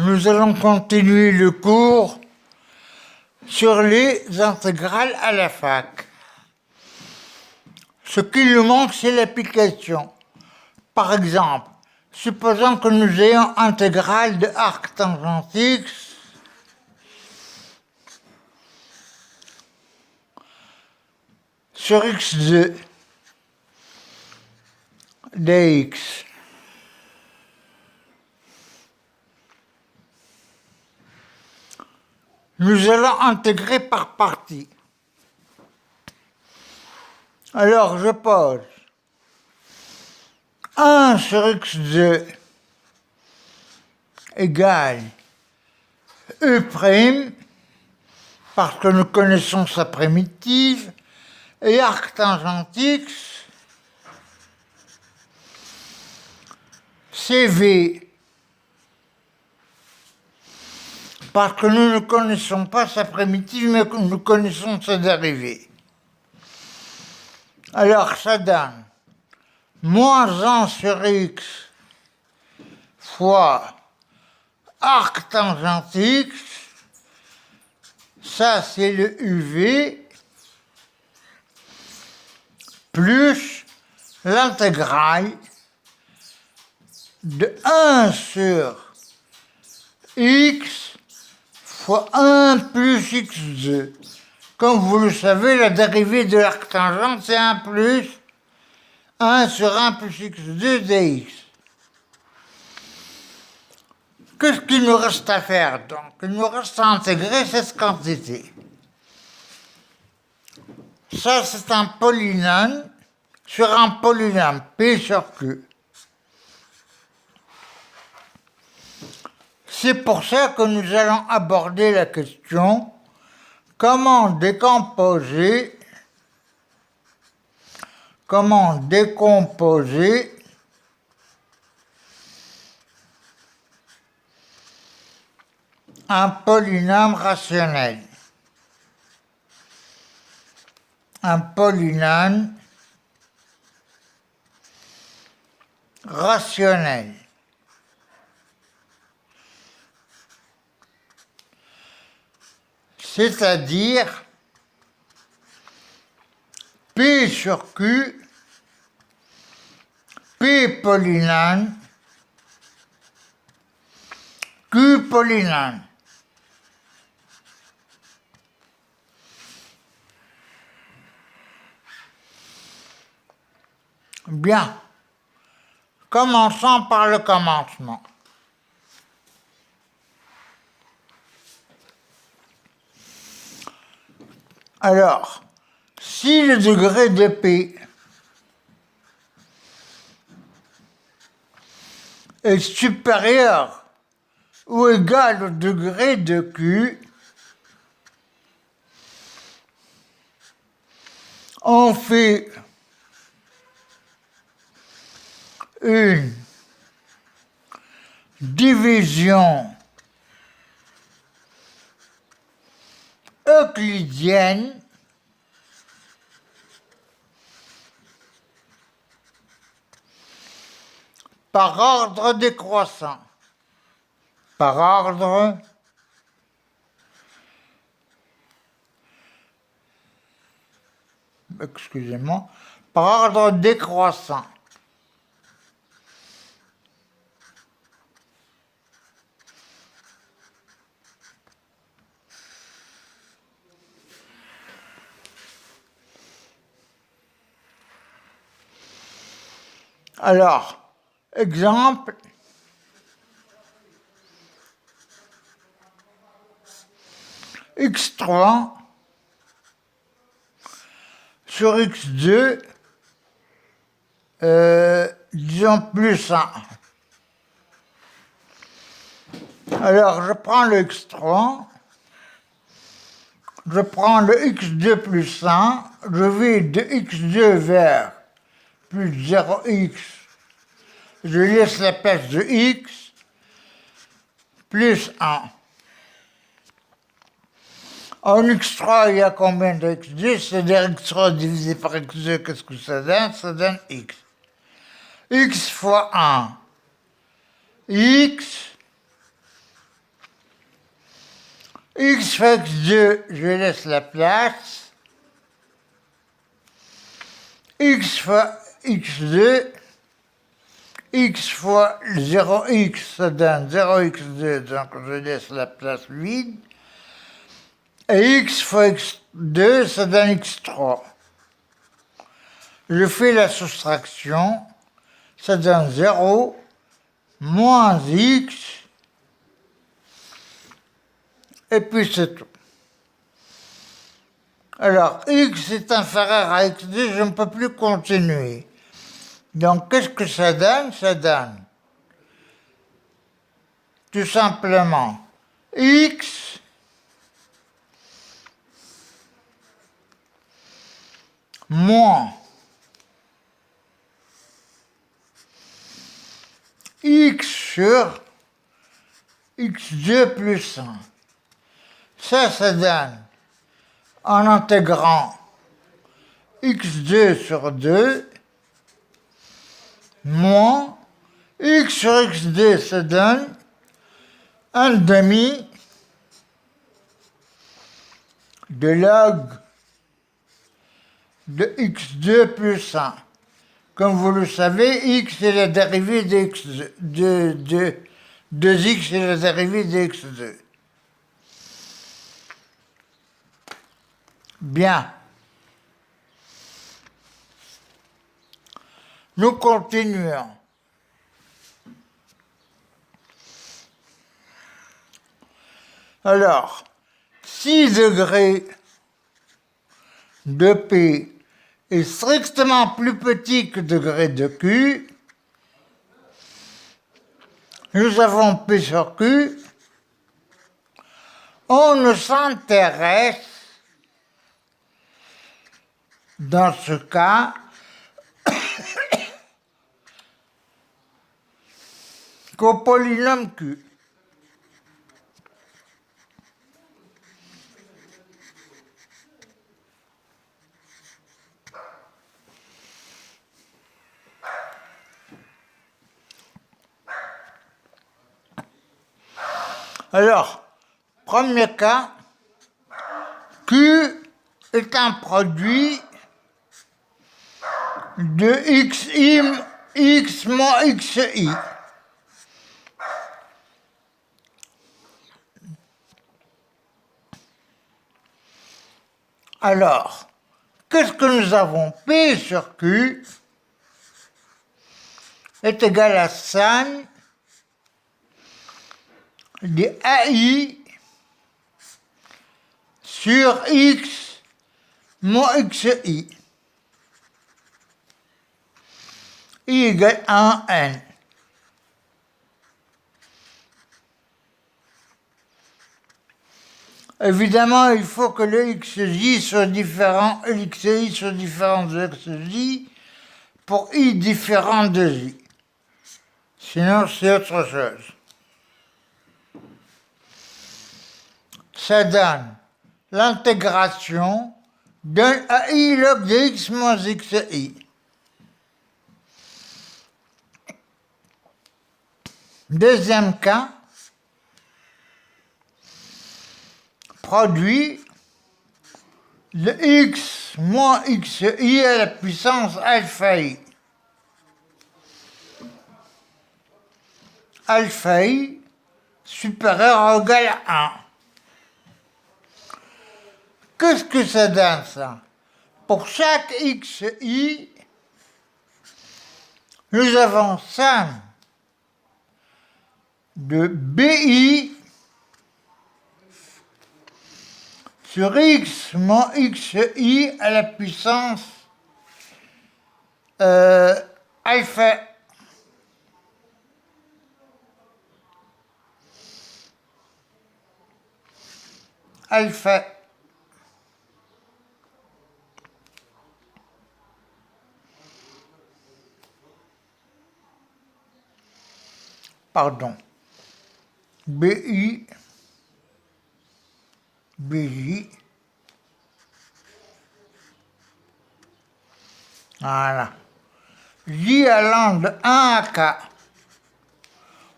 Nous allons continuer le cours sur les intégrales à la fac. Ce qui nous manque, c'est l'application. Par exemple, supposons que nous ayons intégrale de arc tangent x sur x2 dx. Nous allons intégrer par partie. Alors, je pose 1 sur x2 égale e', parce que nous connaissons sa primitive, et arc tangent x, c'est v, parce que nous ne connaissons pas sa primitive, mais que nous connaissons sa dérivée. Alors, ça donne moins 1 sur x fois arc tangent x, ça c'est le uv, plus l'intégrale de 1 sur x fois 1 plus x2. Comme vous le savez, la dérivée de l'arc tangent, c'est 1 plus 1 sur 1 plus x2 dx. Qu'est-ce qu'il nous reste à faire donc? Il nous reste à intégrer cette quantité. Ça, c'est un polynôme sur un polynôme, P sur Q. C'est pour ça que nous allons aborder la question comment décomposer un polynôme rationnel. Un polynôme rationnel. C'est-à-dire P sur Q, P polynôme, Q polynôme. Bien, commençons par le commencement. Alors, si le degré de P est supérieur ou égal au degré de Q, on fait une division euclidienne par ordre décroissant. Par ordre décroissant. Alors, exemple, x3 sur x2, disons plus 1. Alors, je prends le x3, je prends le x2 plus 1, je vais de x2 vers plus 0x, je laisse la place de x, plus 1. En x3, il y a combien de x2? C'est-à-dire x3 divisé par x2, qu'est-ce que ça donne? Ça donne x. X fois 1. X x fois x2, je laisse la place. X fois x2, x fois 0x, ça donne 0x2, donc je laisse la place vide. Et x fois x2, ça donne x3. Je fais la soustraction, ça donne 0 moins x, et puis c'est tout. Alors, x est inférieur à x2, je ne peux plus continuer. Donc, qu'est-ce que ça donne? Ça donne tout simplement x moins x sur x2 plus 1. Ça donne, en intégrant x2 sur 2, moins x sur x2, ça donne 1 demi de log de x2 plus 1. Comme vous le savez, x est la dérivée de x2, 2x est la dérivée de x2. Bien. Nous continuons. Alors, 6 degrés de P est strictement plus petit que degré de Q. Nous avons P sur Q. On ne s'intéresse, dans ce cas, qu'au polynôme Q. Alors, premier cas, Q est un produit de x moins xi. Alors, qu'est-ce que nous avons? P sur Q est égal à sin de AI sur x moins xi. I égale 1 n. Évidemment, il faut que le xj soit différent, l'xi soit différent de xj pour i différent de j. Sinon, c'est autre chose. Ça donne l'intégration d'un AI log de x moins xi. Deuxième cas, produit de x moins xi à la puissance alpha i. Alpha i supérieur ou égal à 1. Qu'est-ce que ça donne, ça? Pour chaque xi, nous avons sin de bi sur x moins xi à la puissance alpha. Alpha. Pardon. BI, BJ. Voilà. J allant de 1 à K,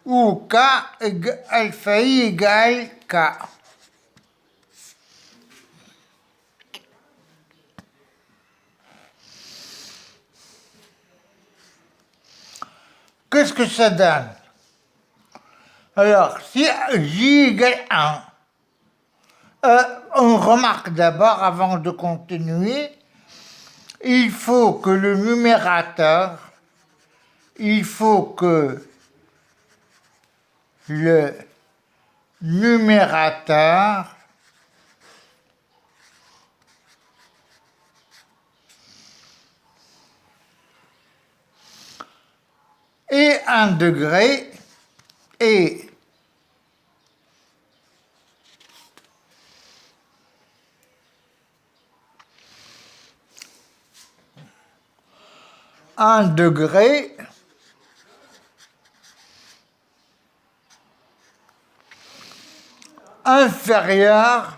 où K égale alpha I égale K. qu'est-ce que ça donne? Alors, si j égale 1, on remarque d'abord, avant de continuer, il faut que le numérateur, il faut que le numérateur ait un degré et un degré inférieur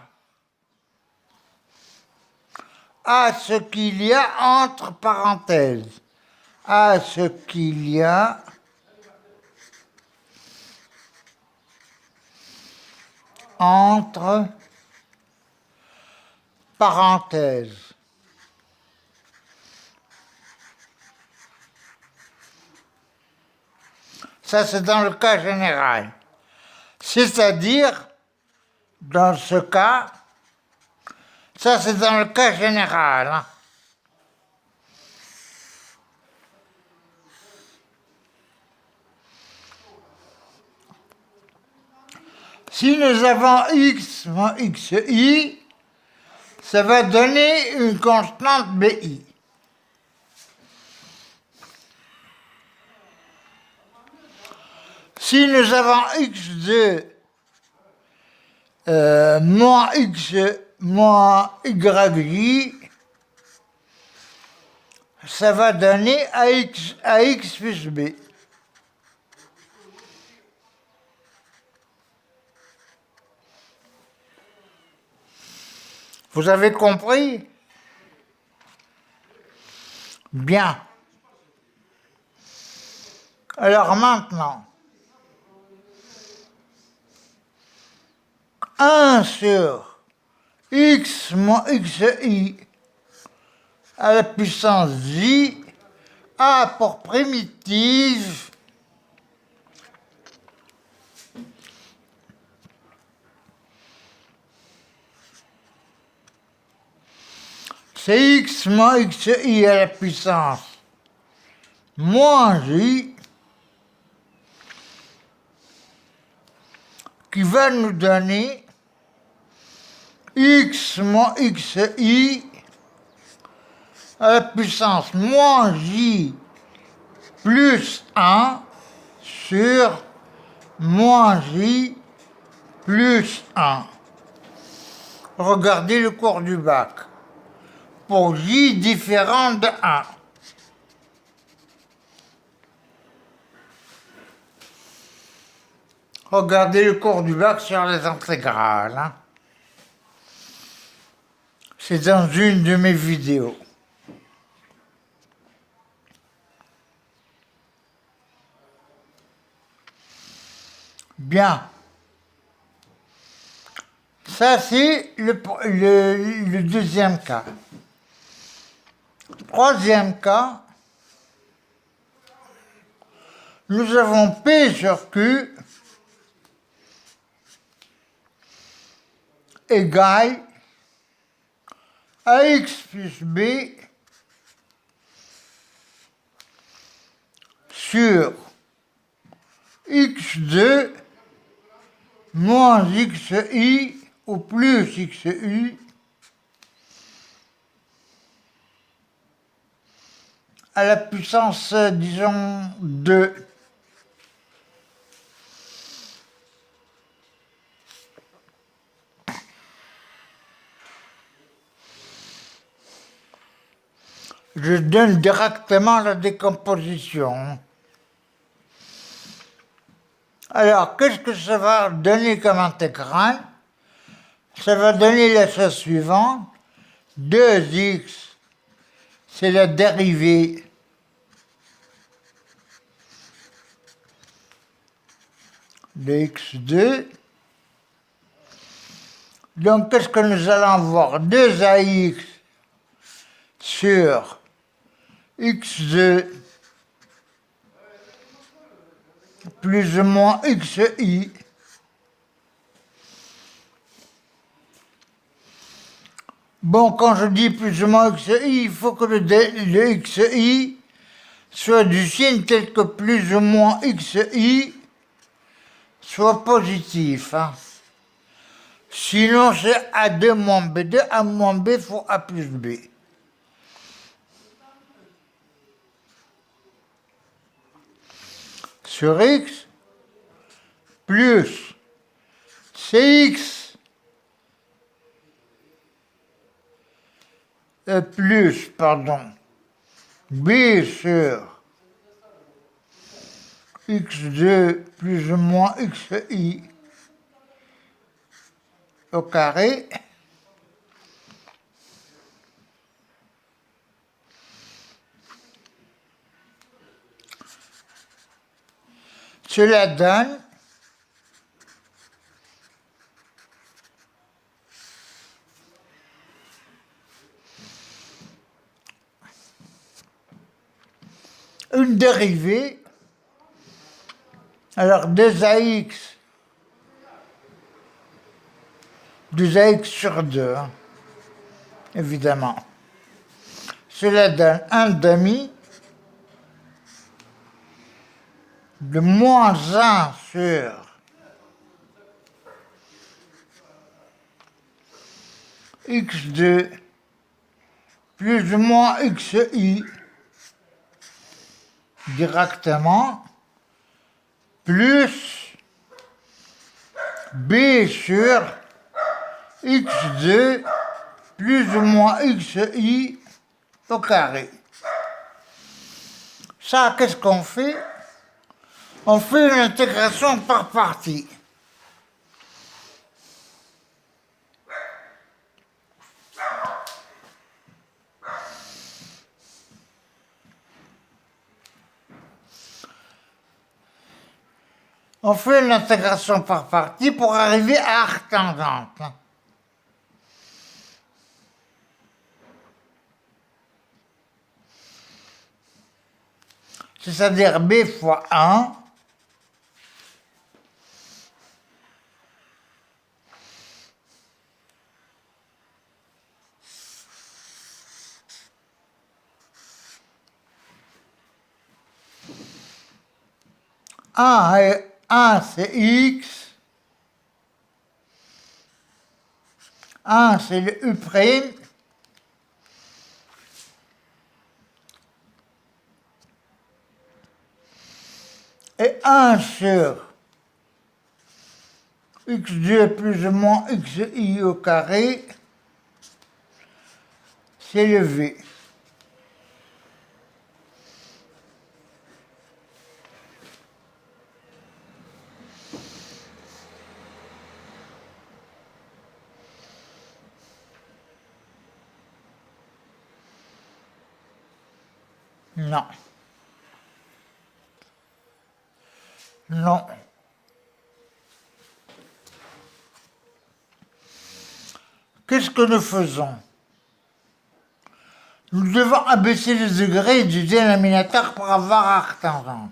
à ce qu'il y a entre parenthèses. À ce qu'il y a entre parenthèses. Ça, c'est dans le cas général. C'est-à-dire, dans ce cas, ça, c'est dans le cas général. Hein. Si nous avons x moins xi, ça va donner une constante bi. Si nous avons x2 moins x moins yj, ça va donner ax plus b. Vous avez compris? Bien. Alors maintenant, 1 sur x moins xi à la puissance j a pour primitive c'est x moins xi à la puissance moins j qui va nous donner x moins xi à la puissance moins j plus 1 sur moins j plus 1. Regardez le cours du bac. Pour j différent de 1. Regardez le cours du bac sur les intégrales. Hein. C'est dans une de mes vidéos. Bien. Ça, c'est le deuxième cas. Troisième cas, nous avons P sur Q égale AX plus B sur X2 moins XI ou plus XI à la puissance, disons, 2. Je donne directement la décomposition. Alors, qu'est-ce que ça va donner comme intégrale? Ça va donner la chose suivante. 2x, c'est la dérivée de x2. Donc, qu'est-ce que nous allons voir? 2ax sur x2 plus ou moins xi. Bon, quand je dis plus ou moins xi, il faut que le xi soit du signe tel que plus ou moins xi soit positif. Hein. Sinon, c'est A2 moins B2. A moins B faut A plus B. Sur X, plus Cx, plus, pardon, B sur x2 plus ou moins xi au carré. Cela donne une dérivée. Alors 2ax sur 2, hein, évidemment. Cela donne 1 demi de moins 1 sur x2 plus ou moins xi directement, plus b sur x2 plus ou moins xi au carré. Ça, qu'est-ce qu'on fait? On fait une intégration par partie. On fait une intégration par partie pour arriver à arc tangente. C'est-à-dire b fois 1 1 c'est x, 1 c'est le u', et 1 sur x2 plus ou moins xi au carré, c'est le v. Non. Non. Qu'est-ce que nous faisons? Nous devons abaisser le degré du dénominateur pour avoir arc tangente.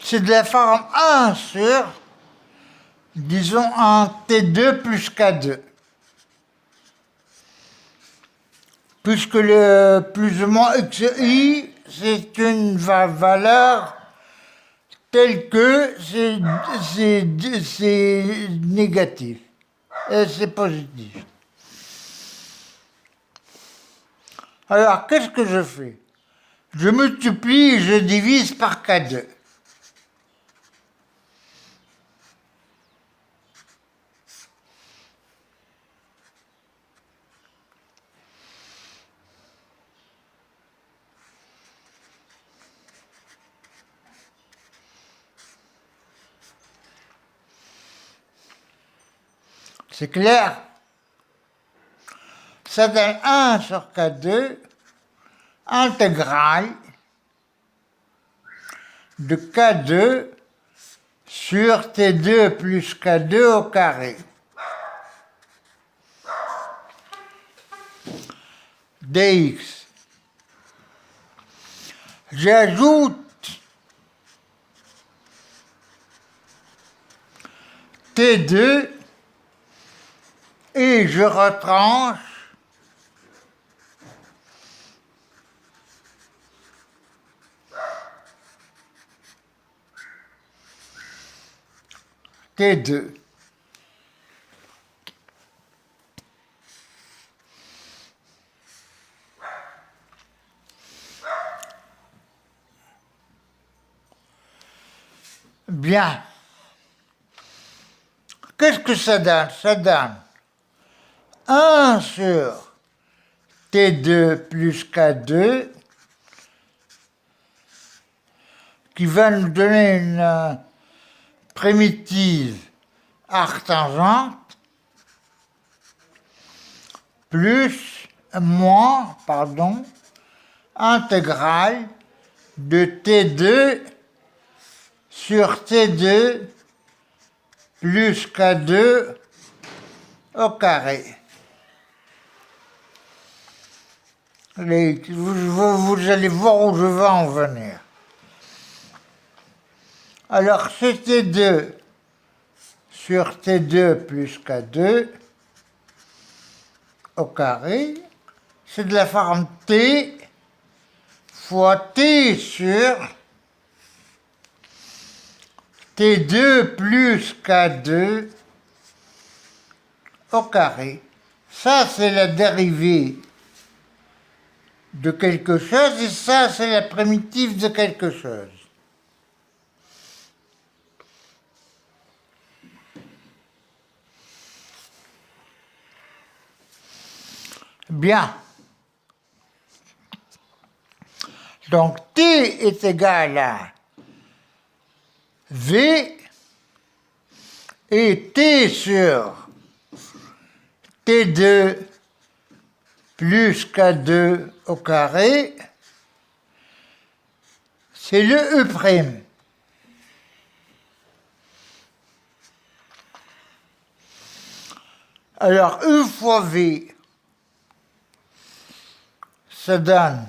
C'est de la forme 1 sur, disons, un T2 plus K2. Puisque le plus ou moins xi, c'est une valeur telle que c'est négatif et c'est positif. Alors, qu'est-ce que je fais? Je multiplie et je divise par K2. C'est clair? Ça donne 1 sur K2 intégrale de K2 sur T2 plus K2 au carré. dx. J'ajoute T2 et je retranche T2. Bien. Qu'est-ce que ça donne? Ça donne 1 sur T2 plus K2 qui va nous donner une primitive arctangente plus moins, intégrale de T2 sur T2 plus K2 au carré. Vous allez voir où je vais en venir. Alors, ce T2 sur T2 plus K2 au carré, c'est de la forme T fois T sur T2 plus K2 au carré. Ça, c'est la dérivée de quelque chose et ça, c'est la primitive de quelque chose. Bien. Donc, T est égal à V et T sur T2 plus K2 au carré, c'est le E'. Alors, E fois V, ça donne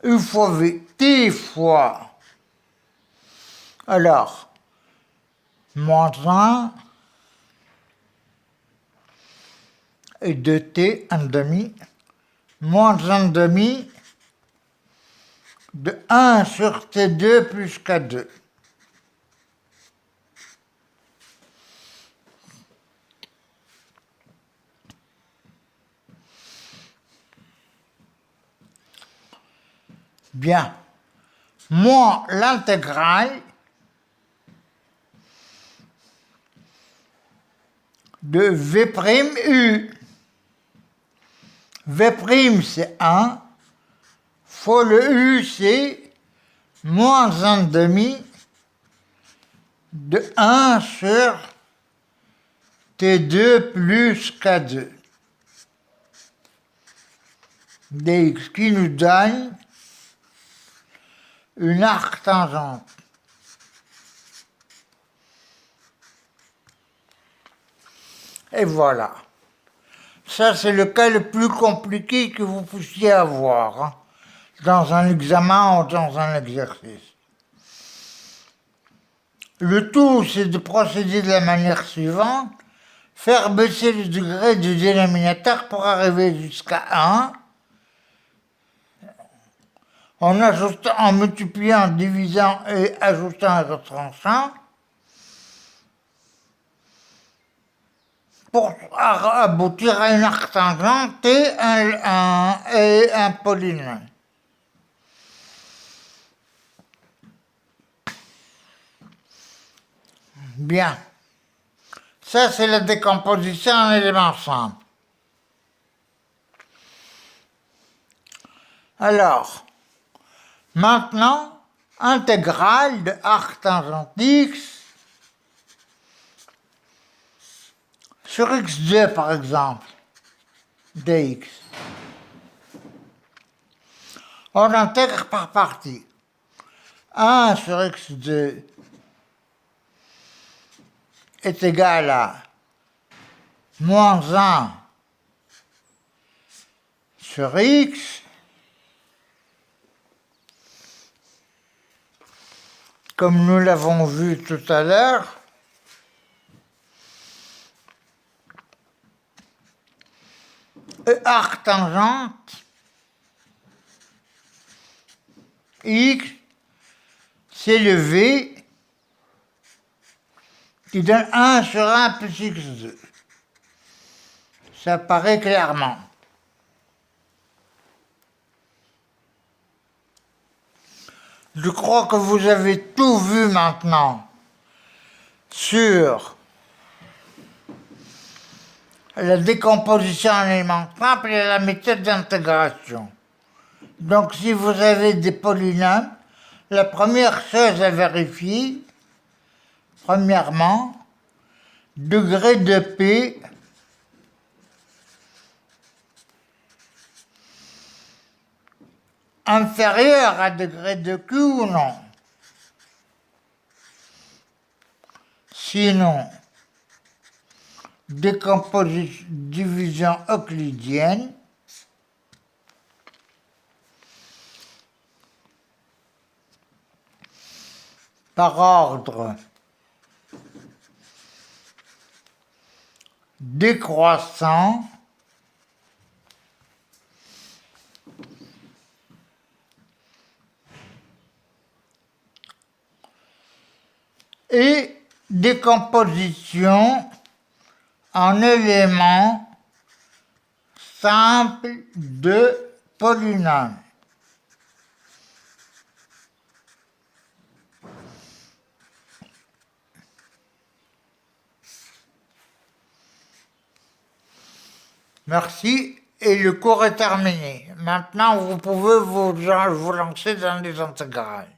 E fois V, T fois, alors, moins 1 et 2T, 1,5, moins 1,5 de 1 sur T2 plus K2. Bien. Moins l'intégrale de V'U. V' c'est 1, fois le U c'est moins 1,5 de 1 sur T2 plus K2 dx qui nous donne une arctangente. Et voilà. Ça, c'est le cas le plus compliqué que vous puissiez avoir dans un examen ou dans un exercice. Le tout, c'est de procéder de la manière suivante, faire baisser le degré du dénominateur pour arriver jusqu'à 1, en multipliant, en divisant et ajoutant et retranchant, pour aboutir à une arctangente et un polynôme. Bien. Ça, c'est la décomposition en éléments simples. Alors, maintenant, intégrale de arctangente x sur x2 par exemple, dx. On intègre par partie. 1 sur x2 est égal à moins 1 sur x, comme nous l'avons vu tout à l'heure, E arctangente x, c'est le v qui donne 1 sur 1 plus x2. Ça paraît clairement. Je crois que vous avez tout vu maintenant sur la décomposition en éléments simples et la méthode d'intégration. Donc si vous avez des polynômes, la première chose à vérifier, premièrement, degré de P inférieur à degré de Q ou non. Sinon, division euclidienne, par ordre décroissant et décomposition en éléments simples de polynômes. Merci, et le cours est terminé. Maintenant, vous pouvez vous lancer dans les intégrales.